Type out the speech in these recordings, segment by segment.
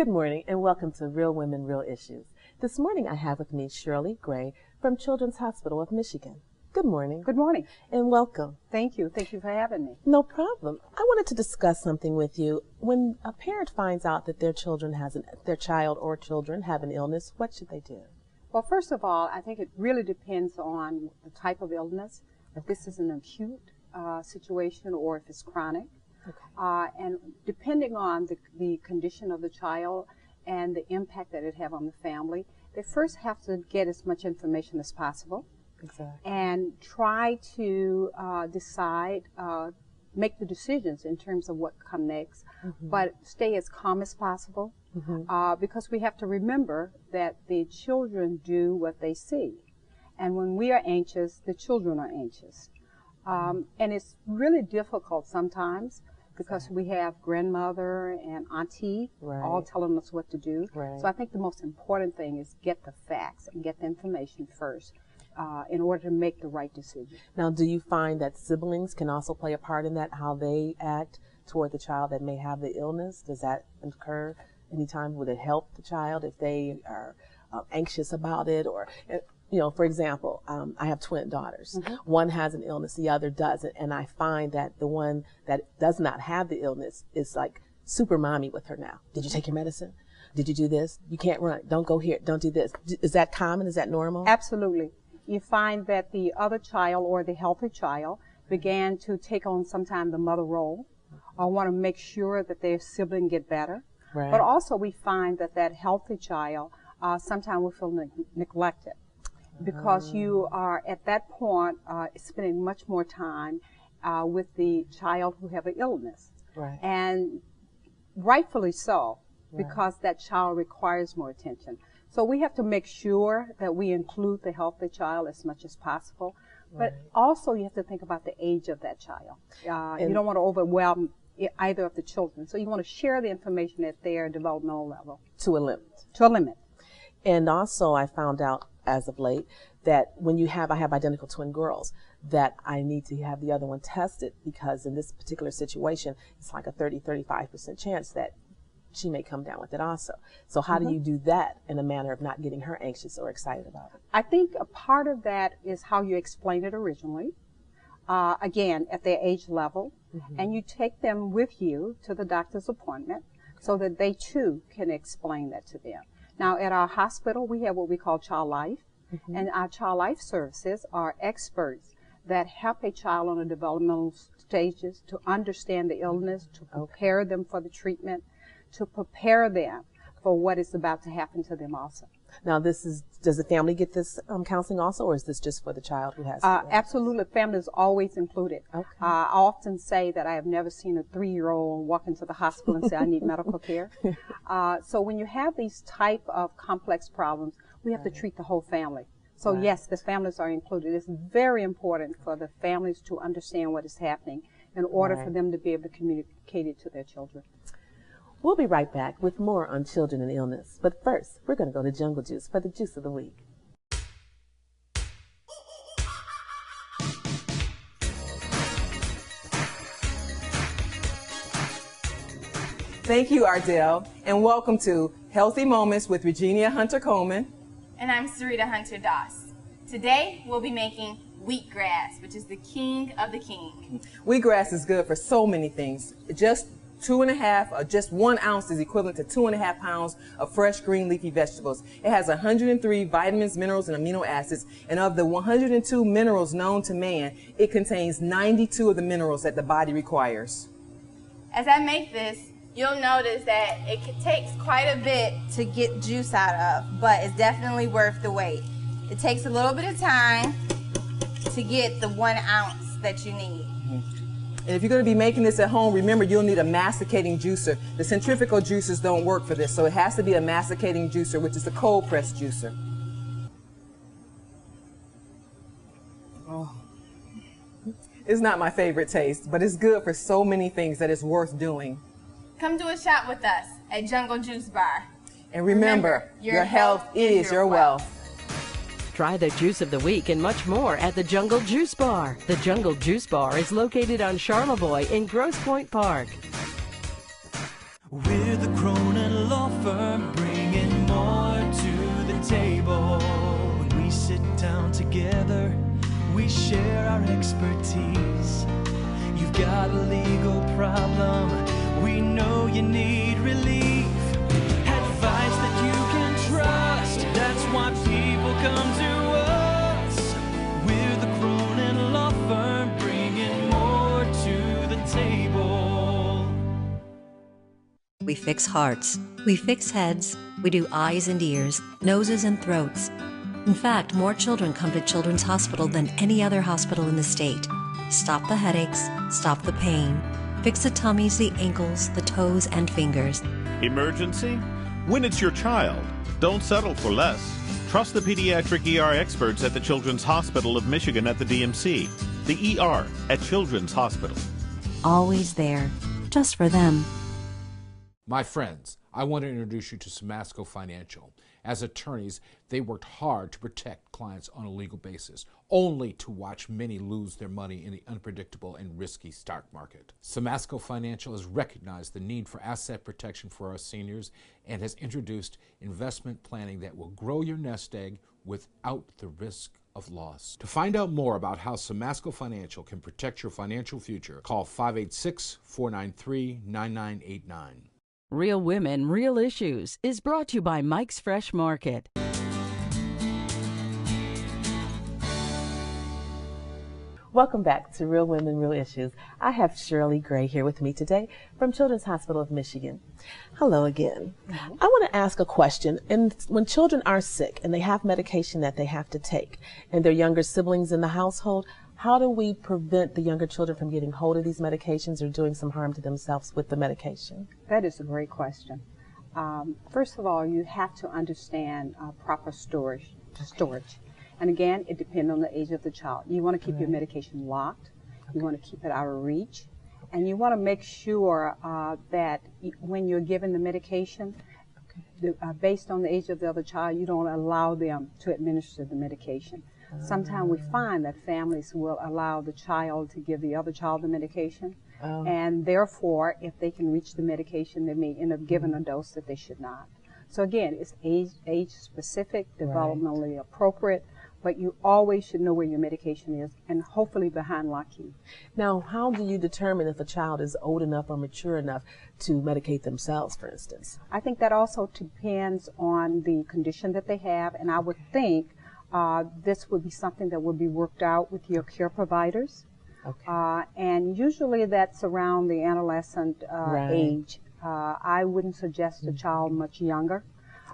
Good morning and welcome to Real Women, Real Issues. This morning I have with me Shirley Gray from Children's Hospital of Michigan. Good morning. Good morning. And welcome. Thank you. Thank you for having me. No problem. I wanted to discuss something with you. When a parent finds out that their child or children have an illness, what should they do? Well, first of all, I think it really depends on the type of illness, if this is an acute situation or if it's chronic. Okay. And depending on the condition of the child and the impact that it have on the family, they first have to get as much information as possible. Exactly. And try to decide, make the decisions in terms of what come next, but stay as calm as possible, because we have to remember that the children do what they see. And when we are anxious, the children are anxious. And it's really difficult sometimes because we have grandmother and auntie all telling us what to do. So I think the most important thing is get the facts and get the information first in order to make the right decision. Now, do you find that siblings can also play a part in that, how they act toward the child that may have the illness? Does that occur anytime? Would it help the child if they are anxious about it? Or, you know, for example, I have twin daughters. One has an illness, the other doesn't. And I find that the one that does not have the illness is like super mommy with her now. Did you take your medicine? Did you do this? You can't run. Don't go here. Don't do this. Is that common? Is that normal? Absolutely. You find that the other child or the healthy child began to take on sometime the mother role or want to make sure that their sibling get better. But also we find that that healthy child sometimes will feel neglected. Because you are at that point spending much more time with the child who have an illness. And rightfully so, because that child requires more attention. So we have to make sure that we include the healthy child as much as possible. But also you have to think about the age of that child. You don't want to overwhelm either of the children. So you want to share the information at their developmental level. To a limit. To a limit. And also I found out as of late that when I have identical twin girls, that I need to have the other one tested, because in this particular situation, it's like a 30-35% chance that she may come down with it also. So how do you do that in a manner of not getting her anxious or excited about it? I think a part of that is how you explained it originally, again, at their age level, and you take them with you to the doctor's appointment so that they too can explain that to them. Now, at our hospital, we have what we call Child Life, and our Child Life services are experts that help a child on the developmental stages to understand the illness, to prepare them for the treatment, to prepare them for what is about to happen to them also. Now, does the family get this counseling also, or is this just for the child who has it? Absolutely. Family is always included. I often say that I have never seen a 3-year-old walk into the hospital and say, I need medical care. So when you have these type of complex problems, we have to treat the whole family. So yes, the families are included. It's very important for the families to understand what is happening in order for them to be able to communicate it to their children. We'll be right back with more on children and illness. But first, we're going to go to Jungle Juice for the Juice of the Week. Thank you, Ardelle, and welcome to Healthy Moments with Regina Hunter-Coleman. And I'm Sarita Hunter-Doss. Today, we'll be making wheatgrass, which is the king of the king. Wheatgrass is good for so many things. Just 1 ounce is equivalent to 2.5 pounds of fresh green leafy vegetables. It has 103 vitamins, minerals, and amino acids. And of the 102 minerals known to man, it contains 92 of the minerals that the body requires. As I make this, you'll notice that it takes quite a bit to get juice out of, but it's definitely worth the wait. It takes a little bit of time to get the 1 ounce that you need. And if you're going to be making this at home, remember you'll need a masticating juicer. The centrifugal juicers don't work for this, so it has to be a masticating juicer, which is a cold press juicer. Oh. It's not my favorite taste, but it's good for so many things that it's worth doing. Come do a shot with us at Jungle Juice Bar. And remember, your health is your wealth. Try the Juice of the Week and much more at the Jungle Juice Bar. The Jungle Juice Bar is located on Charlevoix in Grosse Pointe Park. We're the Cronin Law firm, bringing more to the table. When we sit down together, we share our expertise. You've got a legal problem, we know you need relief. Advice that you can trust, that's why people come to us. We're the Cronin Law Firm, bringing more to the table. We fix hearts, we fix heads, we do eyes and ears, noses and throats. In fact, more children come to Children's Hospital than any other hospital in the state. Stop the headaches, stop the pain, fix the tummies, the ankles, the toes, and fingers. Emergency? When it's your child, don't settle for less. Trust the pediatric ER experts at the Children's Hospital of Michigan at the DMC. The ER at Children's Hospital. Always there, just for them. My friends, I want to introduce you to Samasco Financial. As attorneys, they worked hard to protect clients on a legal basis, only to watch many lose their money in the unpredictable and risky stock market. Samasco Financial has recognized the need for asset protection for our seniors and has introduced investment planning that will grow your nest egg without the risk of loss. To find out more about how Samasco Financial can protect your financial future, call 586-493-9989. Real Women, Real Issues is brought to you by Mike's Fresh Market. Welcome back to Real Women, Real Issues. I have Shirley Gray here with me today from Children's Hospital of Michigan. Hello again. I want to ask a question. And when children are sick and they have medication that they have to take and their younger siblings in the household, how do we prevent the younger children from getting hold of these medications or doing some harm to themselves with the medication? That is a great question. First of all, you have to understand proper storage. And again, it depends on the age of the child. You want to keep your medication locked. You want to keep it out of reach. And you want to make sure that when you're given the medication, based on the age of the other child, you don't allow them to administer the medication. Sometimes we find that families will allow the child to give the other child the medication, and therefore, if they can reach the medication, they may end up giving a dose that they should not. So again, it's age specific, developmentally appropriate, but you always should know where your medication is, and hopefully behind lock key. Now, how do you determine if a child is old enough or mature enough to medicate themselves, for instance? I think that also depends on the condition that they have, and I would think this would be something that would be worked out with your care providers. And usually that's around the adolescent age. I wouldn't suggest a child much younger.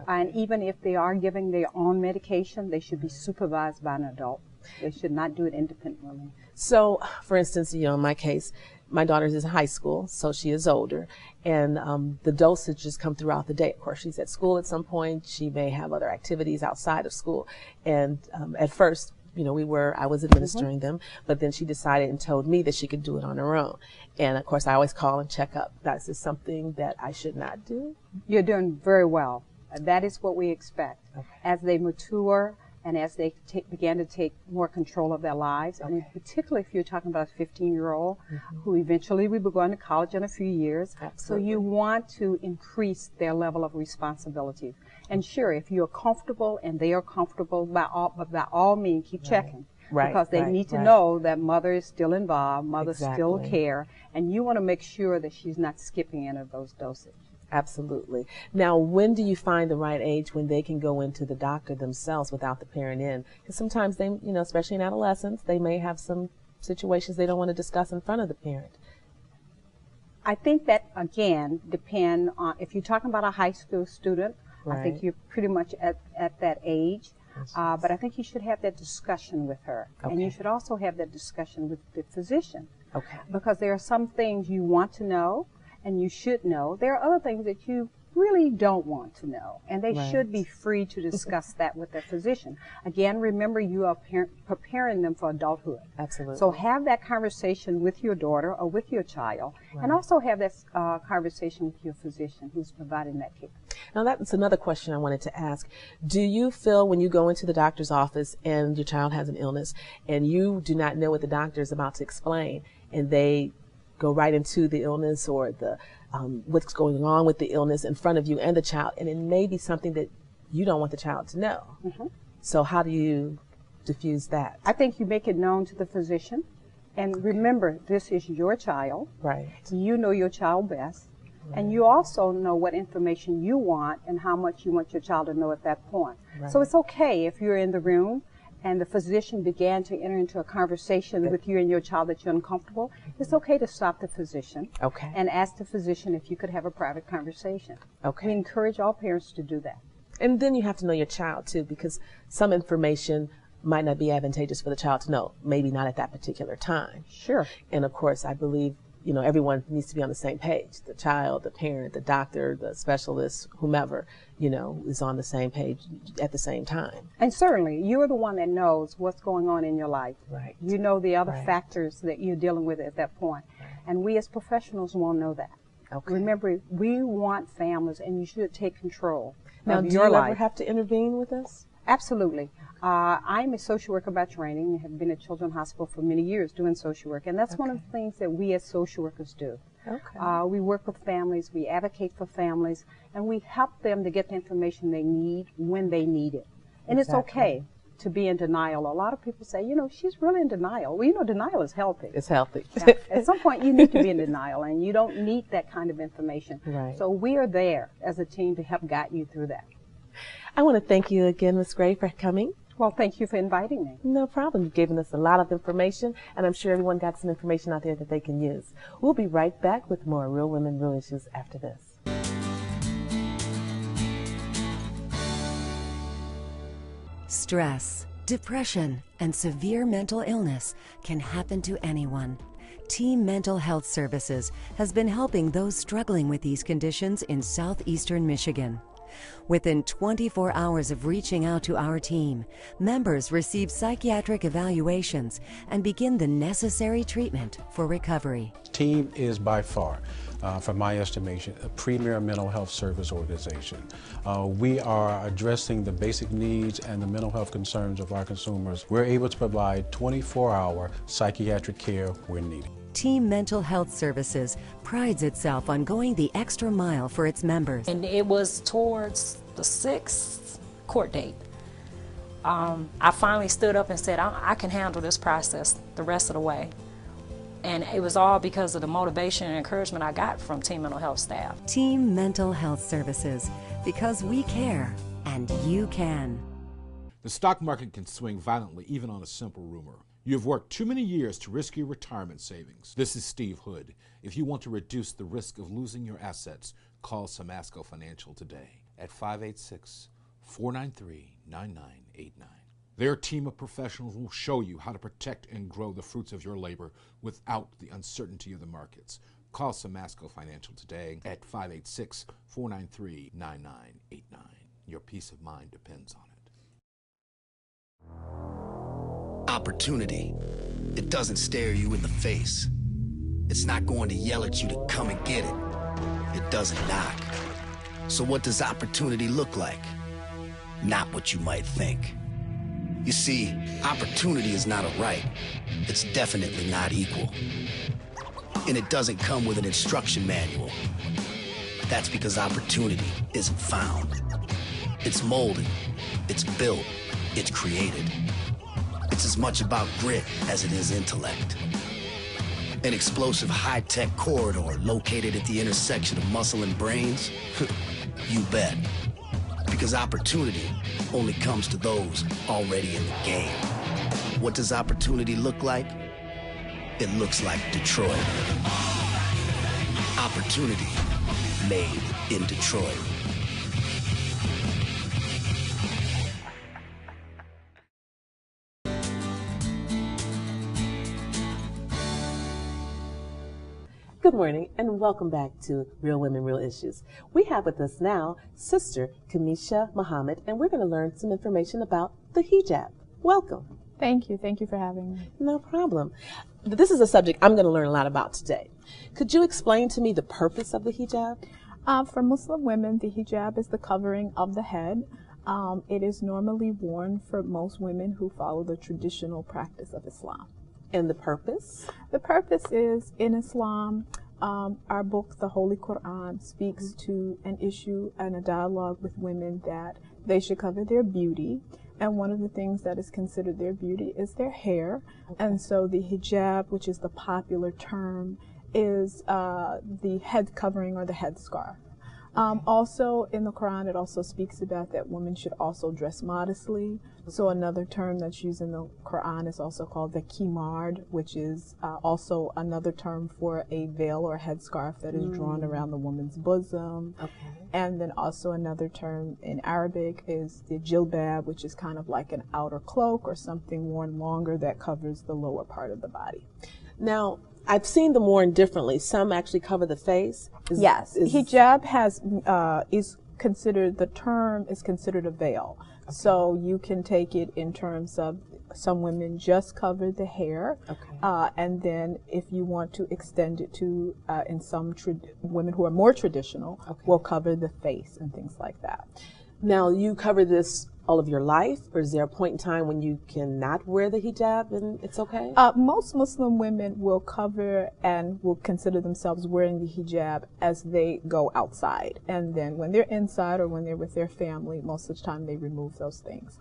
And even if they are giving their own medication, they should be supervised by an adult. They should not do it independently. So, for instance, in my case, my daughter is in high school, so she is older, and the dosages come throughout the day. Of course, she's at school at some point. She may have other activities outside of school. And at first, I was administering them, but then she decided and told me that she could do it on her own. And of course, I always call and check up. Is this something that I should not do? You're doing very well. That is what we expect. As they mature and as they begin to take more control of their lives, and particularly if you're talking about a 15-year-old who eventually will be going to college in a few years. So you want to increase their level of responsibility. And sure, if you're comfortable and they are comfortable, by all means, keep checking. Because they need to know that mother is still involved, mother still care, and you want to make sure that she's not skipping any of those doses. Absolutely. Now, when do you find the right age when they can go into the doctor themselves without the parent in? Because sometimes they, especially in adolescence, they may have some situations they don't want to discuss in front of the parent. I think that, again, depend on, if you're talking about a high school student, I think you're pretty much at that age. But I think you should have that discussion with her. And you should also have that discussion with the physician. Because there are some things you want to know and you should know. There are other things that you really don't want to know, and they should be free to discuss that with their physician. Again, remember, you are preparing them for adulthood. Absolutely. So have that conversation with your daughter or with your child, and also have that conversation with your physician who's providing that care. Now, that's another question I wanted to ask. Do you feel when you go into the doctor's office and your child has an illness and you do not know what the doctor is about to explain, and they go right into the illness or the what's going on with the illness in front of you and the child, and it may be something that you don't want the child to know. So how do you diffuse that? I think you make it known to the physician. And remember, this is your child. Right. You know your child best. Right. And you also know what information you want and how much you want your child to know at that point. Right. So it's okay if you're in the room and the physician began to enter into a conversation with you and your child that you're uncomfortable. It's okay to stop the physician and ask the physician if you could have a private conversation. We encourage all parents to do that. And then you have to know your child too, because some information might not be advantageous for the child to know, maybe not at that particular time. Sure. And of course, I believe, you know, everyone needs to be on the same page. The child, the parent, the doctor, the specialist, whomever, you know, is on the same page at the same time. And certainly, you're the one that knows what's going on in your life. Right. You know the other factors that you're dealing with at that point. And we as professionals won't know that. Remember, we want families, and you should take control of your life. Do you ever have to intervene with us? Absolutely. I'm a social worker by training and have been at Children's Hospital for many years doing social work, and that's one of the things that we as social workers do. We work with families, we advocate for families, and we help them to get the information they need when they need it. And it's okay to be in denial. A lot of people say, you know, she's really in denial. Well, you know, denial is healthy. It's healthy. At some point, you need to be in denial, and you don't need that kind of information. So we are there as a team to help guide you through that. I want to thank you again, Ms. Gray, for coming. Well, thank you for inviting me. No problem. You've given us a lot of information, and I'm sure everyone got some information out there that they can use. We'll be right back with more Real Women, Real Issues after this. Stress, depression, and severe mental illness can happen to anyone. Team Mental Health Services has been helping those struggling with these conditions in southeastern Michigan. Within 24 hours of reaching out to our team, members receive psychiatric evaluations and begin the necessary treatment for recovery. Team is by far, from my estimation, a premier mental health service organization. We are addressing the basic needs and the mental health concerns of our consumers. We're able to provide 24-hour psychiatric care when needed. Team Mental Health Services prides itself on going the extra mile for its members. And it was towards the 6th court date. I finally stood up and said, I can handle this process the rest of the way. And it was all because of the motivation and encouragement I got from Team Mental Health staff. Team Mental Health Services, because we care and you can. The stock market can swing violently even on a simple rumor. You've worked too many years to risk your retirement savings. This is Steve Hood. If you want to reduce the risk of losing your assets, call Samasco Financial today at 586-493-9989. Their team of professionals will show you how to protect and grow the fruits of your labor without the uncertainty of the markets. Call Samasco Financial today at 586-493-9989. Your peace of mind depends on it. Opportunity. It doesn't stare you in the face. It's not going to yell at you to come and get it. It doesn't knock. So what does opportunity look like? Not what you might think. You see, opportunity is not a right. It's definitely not equal. And it doesn't come with an instruction manual. That's because opportunity isn't found. It's molded, it's built, it's created. It's as much about grit as it is intellect. An explosive high-tech corridor located at the intersection of muscle and brains? You bet. Because opportunity only comes to those already in the game. What does opportunity look like? It looks like Detroit. Opportunity made in Detroit. Good morning and welcome back to Real Women, Real Issues. We have with us now Sister Camisha Muhamid, and we're going to learn some information about the hijab. Welcome. Thank you. Thank you for having me. No problem. This is a subject I'm going to learn a lot about today. Could you explain to me the purpose of the hijab? For Muslim women, the hijab is the covering of the head. It is normally worn for most women who follow the traditional practice of Islam. And the purpose? The purpose is, in Islam, Our book, the Holy Quran, speaks to an issue and a dialogue with women that they should cover their beauty. And one of the things that is considered their beauty is their hair. And so the hijab, which is the popular term, is the head covering or the headscarf. Also in the Quran, it also speaks about that women should also dress modestly. So another term that's used in the Quran is also called the kimard, which is also another term for a veil or headscarf that is drawn around the woman's bosom. And then also another term in Arabic is the jilbab, which is kind of like an outer cloak or something worn longer that covers the lower part of the body. Now, I've seen them worn differently. Some actually cover the face. Yes, hijab is considered, the term is considered a veil. So you can take it in terms of some women just cover the hair, and then if you want to extend it to, in some women who are more traditional, will cover the face and things like that. Now, you cover this all of your life, or is there a point in time when you cannot wear the hijab and it's okay? Most Muslim women will cover and will consider themselves wearing the hijab as they go outside. And then when they're inside or when they're with their family, most of the time they remove those things.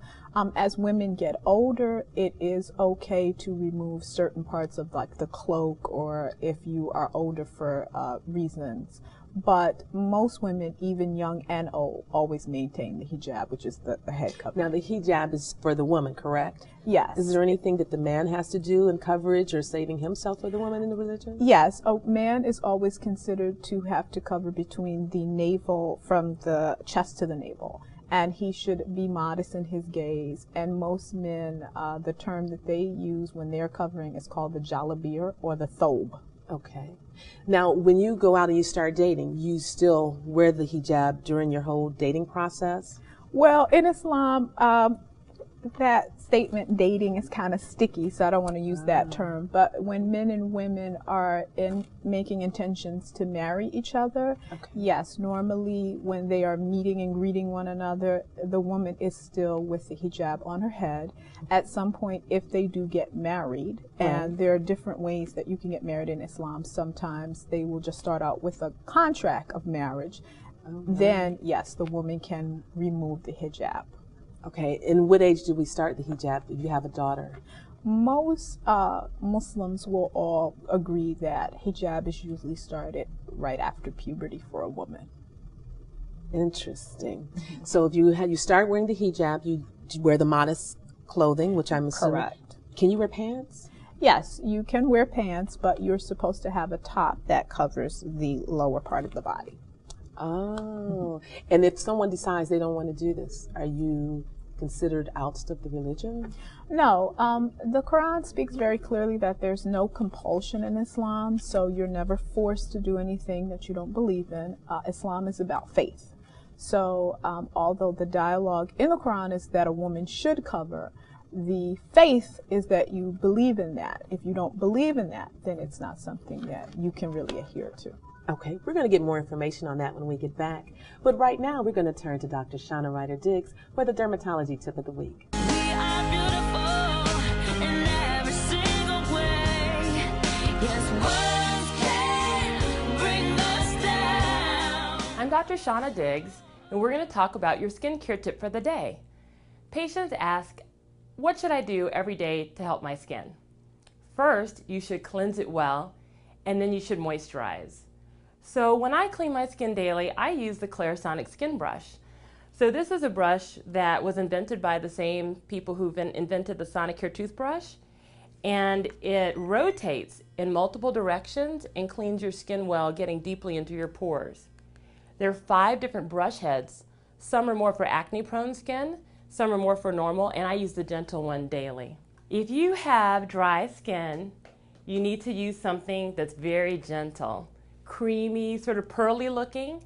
As women get older, it is okay to remove certain parts of like the cloak, or if you are older for reasons. But most women, even young and old, always maintain the hijab, which is the head cover. Now, the hijab is for the woman, correct? Yes. Is there anything that the man has to do in coverage or saving himself for the woman in the religion? Yes. A man is always considered to have to cover between the navel, from the chest to the navel. And he should be modest in his gaze. And most men, the term that they use when they're covering is called the jalabir or the thobe. Okay. Now, when you go out and you start dating, you still wear the hijab during your whole dating process? Well, in Islam, that statement dating is kind of sticky, so I don't want to use that term. But when men and women are making intentions to marry each other, yes, normally when they are meeting and greeting one another, the woman is still with the hijab on her head. At some point, if they do get married, and there are different ways that you can get married in Islam, sometimes they will just start out with a contract of marriage. Then, yes, the woman can remove the hijab. Okay, and what age do we start the hijab if you have a daughter? Most Muslims will all agree that hijab is usually started right after puberty for a woman. Interesting. So if you start wearing the hijab, you wear the modest clothing, which I'm assuming. Correct. Can you wear pants? Yes, you can wear pants, but you're supposed to have a top that covers the lower part of the body. Oh, and if someone decides they don't want to do this, are you considered ousted of the religion? No, the Quran speaks very clearly that there's no compulsion in Islam, so you're never forced to do anything that you don't believe in. Islam is about faith. So although the dialogue in the Quran is that a woman should cover, the faith is that you believe in that. If you don't believe in that, then it's not something that you can really adhere to. Okay, we're going to get more information on that when we get back. But right now, we're going to turn to Dr. Shauna Ryder-Diggs for the dermatology tip of the week. I'm Dr. Shauna Diggs, and we're going to talk about your skincare tip for the day. Patients ask, what should I do every day to help my skin? First, you should cleanse it well, and then you should moisturize. So when I clean my skin daily, I use the Clarisonic Skin Brush. So this is a brush that was invented by the same people who've invented the Sonicare toothbrush, and it rotates in multiple directions and cleans your skin well, getting deeply into your pores. There are 5 different brush heads. Some are more for acne-prone skin, some are more for normal, and I use the gentle one daily. If you have dry skin, you need to use something that's very gentle. Creamy, sort of pearly looking.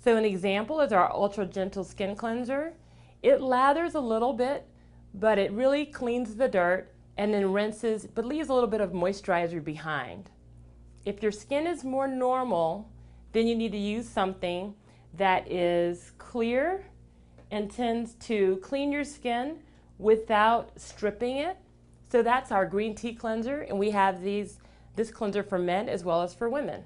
So an example is our Ultra Gentle Skin Cleanser. It lathers a little bit, but it really cleans the dirt and then rinses, but leaves a little bit of moisturizer behind. If your skin is more normal, then you need to use something that is clear and tends to clean your skin without stripping it. So that's our green tea cleanser, and we have this cleanser for men as well as for women.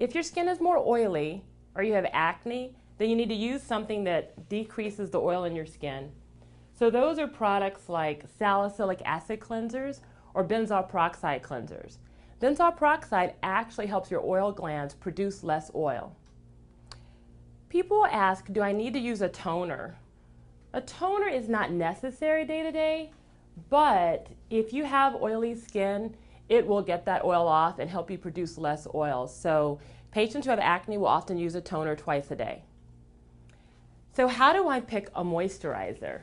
If your skin is more oily or you have acne, then you need to use something that decreases the oil in your skin. So those are products like salicylic acid cleansers or benzoyl peroxide cleansers. Benzoyl peroxide actually helps your oil glands produce less oil. People ask, do I need to use a toner? A toner is not necessary day to day, but if you have oily skin, it will get that oil off and help you produce less oil. So patients who have acne will often use a toner twice a day. So how do I pick a moisturizer?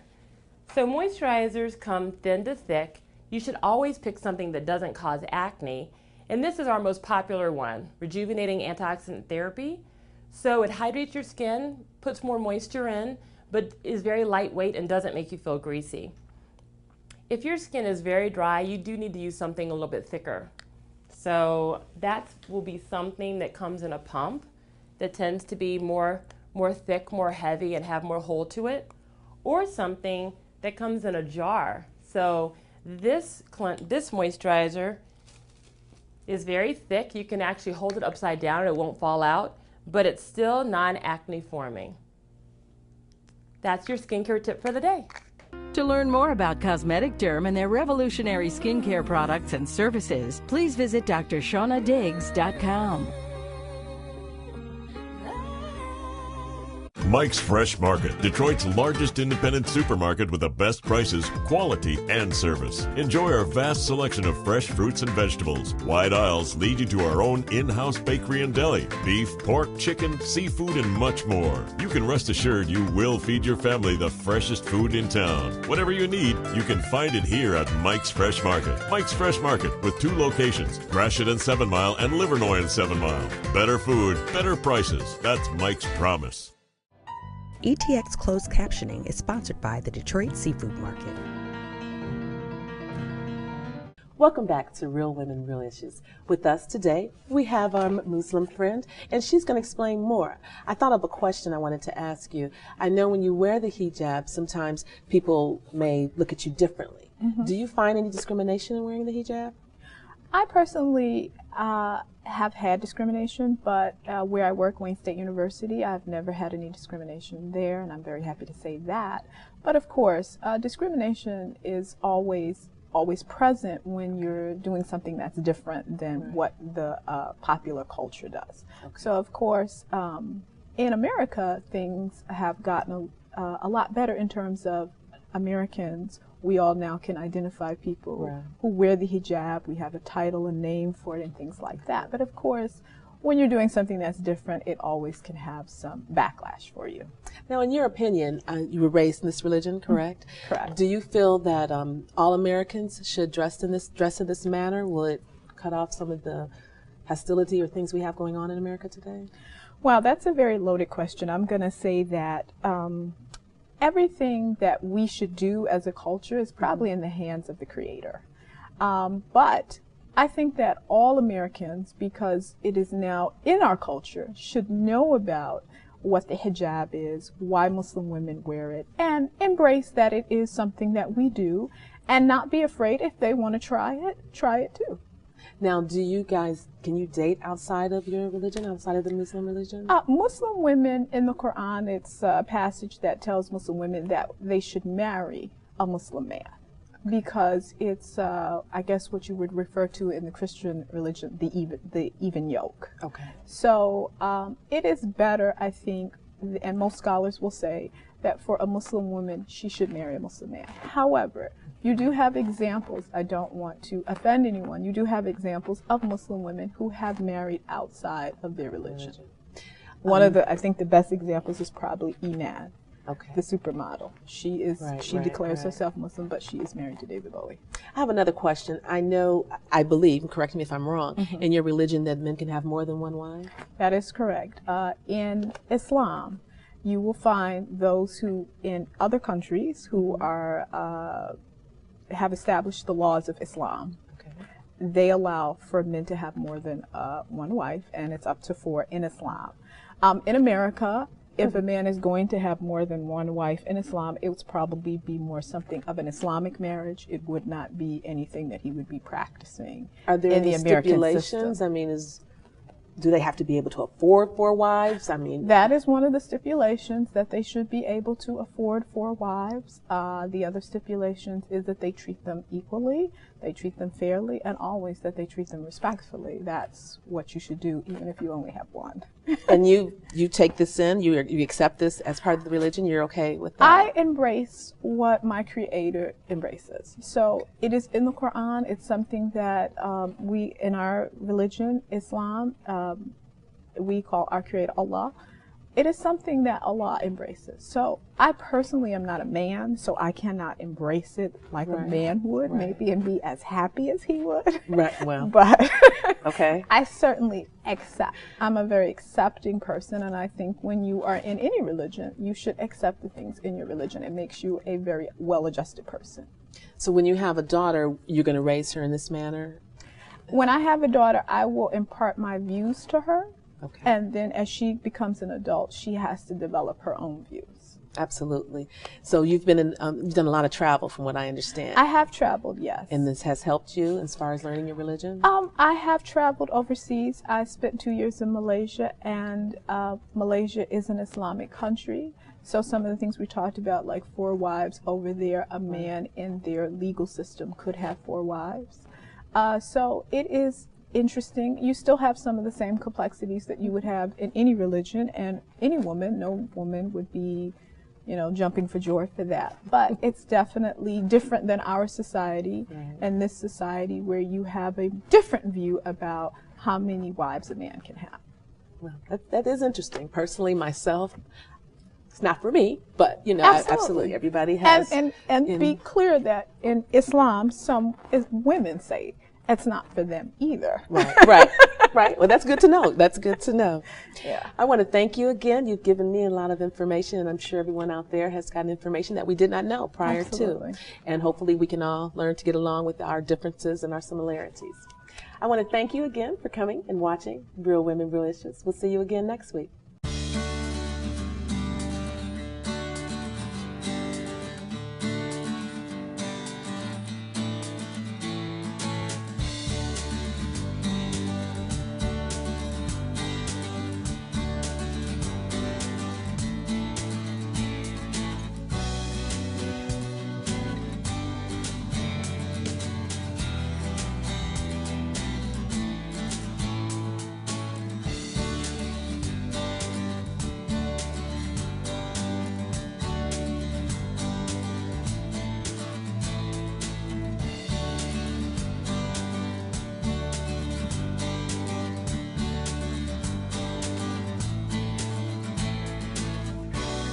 So moisturizers come thin to thick. You should always pick something that doesn't cause acne. And this is our most popular one, Rejuvenating Antioxidant Therapy. So it hydrates your skin, puts more moisture in, but is very lightweight and doesn't make you feel greasy. If your skin is very dry, you do need to use something a little bit thicker. So that will be something that comes in a pump that tends to be more thick, more heavy, and have more hold to it, or something that comes in a jar. So this moisturizer is very thick. You can actually hold it upside down and it won't fall out, but it's still non-acne forming. That's your skincare tip for the day. To learn more about Cosmetic Derm and their revolutionary skincare products and services, please visit DrShaunaDiggs.com. Mike's Fresh Market, Detroit's largest independent supermarket with the best prices, quality, and service. Enjoy our vast selection of fresh fruits and vegetables. Wide aisles lead you to our own in-house bakery and deli. Beef, pork, chicken, seafood, and much more. You can rest assured you will feed your family the freshest food in town. Whatever you need, you can find it here at Mike's Fresh Market. Mike's Fresh Market with 2 locations, Gratiot and 7 Mile and Livernois and 7 Mile. Better food, better prices. That's Mike's promise. ETX Closed Captioning is sponsored by the Detroit Seafood Market. Welcome back to Real Women, Real Issues. With us today, we have our Muslim friend, and she's going to explain more. I thought of a question I wanted to ask you. I know when you wear the hijab, sometimes people may look at you differently. Mm-hmm. Do you find any discrimination in wearing the hijab? I personally have had discrimination, but where I work, Wayne State University, I've never had any discrimination there, and I'm very happy to say that. But of course, discrimination is always present when you're doing something that's different than what the popular culture does. Okay. So of course, in America, things have gotten a lot better in terms of Americans. We all now can identify people who wear the hijab. We have a title, a name for it, and things like that. But of course, when you're doing something that's different, it always can have some backlash for you. Now, in your opinion, you were raised in this religion, correct? Correct. Do you feel that all Americans should dress in this manner? Will it cut off some of the hostility or things we have going on in America today? Well, that's a very loaded question. I'm going to say that everything that we should do as a culture is probably in the hands of the Creator. But I think that all Americans, because it is now in our culture, should know about what the hijab is, why Muslim women wear it, and embrace that it is something that we do, and not be afraid if they want to try it too. Now, do you guys, can you date outside of your religion, outside of the Muslim religion? Muslim women, in the Quran, it's a passage that tells Muslim women that they should marry a Muslim man, because it's, I guess, what you would refer to in the Christian religion, the even yoke. Okay. So it is better, I think, and most scholars will say, that for a Muslim woman, she should marry a Muslim man. However, you do have examples, I don't want to offend anyone, you do have examples of Muslim women who have married outside of their religion. One of the, I think the best examples is probably Iman, the supermodel. She is, she declares herself Muslim, but she is married to David Bowie. I have another question. I know, I believe, correct me if I'm wrong, in your religion that men can have more than one wife? That is correct. In Islam, you will find those who, in other countries, who are have established the laws of Islam. They allow for men to have more than one wife, and it's up to 4 in Islam. In America, if a man is going to have more than one wife in Islam, it would probably be more something of an Islamic marriage. It would not be anything that he would be practicing Are there in any the American stipulations? system. I mean, do they have to be able to afford 4 wives? I mean, that is one of the stipulations, that they should be able to afford 4 wives. The other stipulations is that they treat them equally, they treat them fairly, and always that they treat them respectfully. That's what you should do, even if you only have 1. And you take this in, you accept this as part of the religion, you're okay with that? I embrace what my Creator embraces. So it is in the Quran. It's something that we, in our religion, Islam, we call our Creator Allah. It is something that Allah embraces. So I personally am not a man, so I cannot embrace it like a man would, maybe, and be as happy as he would. Right, well. But okay. I certainly accept. I'm a very accepting person, and I think when you are in any religion, you should accept the things in your religion. It makes you a very well-adjusted person. So when you have a daughter, you're going to raise her in this manner? When I have a daughter, I will impart my views to her. Okay. And then as she becomes an adult, she has to develop her own views. Absolutely. So you've been you've done a lot of travel, from what I understand. I have traveled, yes. And this has helped you as far as learning your religion? I have traveled overseas. I spent 2 years in Malaysia, and Malaysia is an Islamic country. So some of the things we talked about, like 4 wives over there, a man in their legal system could have 4 wives. So it is interesting. You still have some of the same complexities that you would have in any religion, and any woman, no woman would be, jumping for joy for that. But it's definitely different than our society, and this society where you have a different view about how many wives a man can have. Well, that is interesting. Personally, myself, it's not for me, but absolutely everybody has. And be clear that in Islam, some women say it's not for them either. Right. Well, that's good to know. That's good to know. Yeah. I want to thank you again. You've given me a lot of information, and I'm sure everyone out there has gotten information that we did not know prior to. And hopefully we can all learn to get along with our differences and our similarities. I want to thank you again for coming and watching Real Women, Real Issues. We'll see you again next week.